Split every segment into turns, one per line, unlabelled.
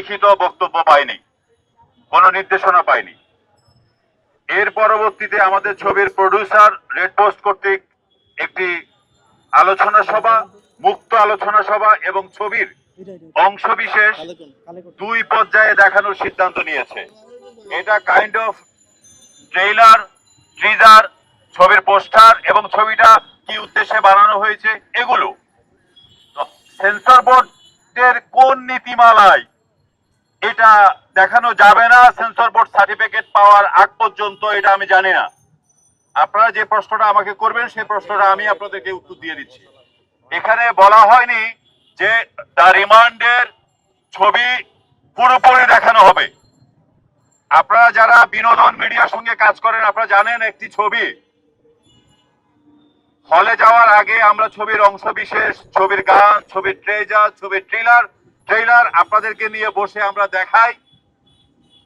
লিখিত বক্তব্য পাইনি, কোনো নির্দেশনা পাইনি। এর পরবর্তীতে আমাদের ছবির প্রডিউসার রেড পোস্ট কর্তৃক একটি আলোচনা সভা, মুক্ত আলোচনা সভা এবং ছবির অংশবিশেষ দুই পর্যায়ে দেখানোর সিদ্ধান্ত নিয়েছে। এটা কাইন্ড অফ ট্রেইলার, টিজার, ছবির পোস্টার এবং ছবিটা কি উদ্দেশ্যে বানানো হয়েছে এগুলো। সেন্সর বোর্ডের কোন নীতিমালায় এটা দেখানো যাবে না সেন্সর বোর্ড সার্টিফিকেট পাওয়ার আগ পর্যন্ত, এটা আমি জানি না। আপনারা যে প্রশ্নটা আমাকে করবেন সেই প্রশ্নটা আমি আপনাদেরকে উত্তর দিয়ে দিচ্ছি। এখানে বলা হয়নি যে দ্য রিমান্ডের ছবি পুরোপুরি দেখানো হবে। আপনারা যারা বিনোদন মিডিয়ার সঙ্গে কাজ করেন আপনারা জানেন, একটি ছবি হলে যাওয়ার আগে আমরা ছবির অংশ বিশেষ, ছবির গান, ছবির ট্রেজার, ছবির ট্রেইলার আপনাদেরকে নিয়ে বসে আমরা দেখাই,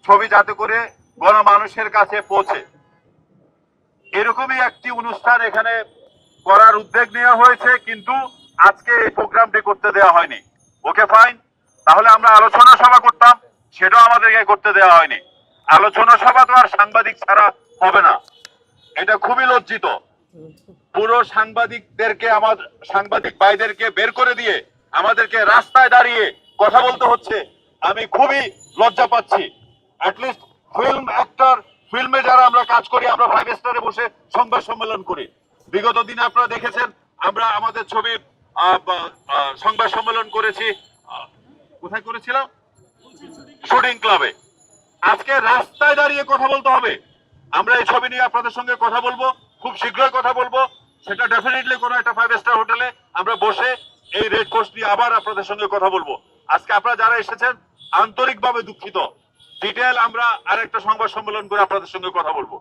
ছবি যাতে করে গণমানুষের কাছে পৌঁছে। এরকমই একটি অনুষ্ঠান এখানে করার উদ্যোগ নেওয়া হয়েছে, কিন্তু আজকে এই প্রোগ্রামটি করতে দেওয়া হয়নি। ওকে ফাইন, তাহলে আমরা আলোচনা সভা করতাম, সেটাও আমাদেরকে করতে দেওয়া হয়নি। আলোচনা সভা তো আর সাংবাদিক ছাড়া হবে না, এটা খুবই লজ্জিত। পুরো সাংবাদিকদেরকে, আমার সাংবাদিক ভাইদেরকে বের করে দিয়ে আমাদেরকে রাস্তায় দাঁড়িয়ে কথা বলতে হচ্ছে, আমি খুবই লজ্জা পাচ্ছি। অ্যাটলিস্ট ফিল্ম অ্যাক্টর, ফিল্মে যারা আমরা কাজ করি, আমরা 5 স্টারে বসে সংবাদ সম্মেলন করি। বিগত দিনে আপনারা দেখেছেন আমরা আমাদের ছবি সংবাদ সম্মেলন করেছি, কোথায় করেছিলাম? শুটিং ক্লাবে। আজকে রাস্তায় দাঁড়িয়ে কথা বলতে হবে। আমরা এই ছবি নিয়ে আপনাদের সঙ্গে কথা বলবো, খুব শীঘ্রই কথা বলবো। সেটা ডেফিনেটলি কোনো একটা 5 স্টার হোটেলে আমরা বসে এই রেড পোস্ট নিয়ে আবার আপনাদের সঙ্গে কথা বলবো। আজকে আপনারা যারা এসেছেন আন্তরিকভাবে দুঃখিত। ডিটেল আমরা আরেকটা সংবাদ সম্মেলন করে আপনাদের সঙ্গে কথা বলবো।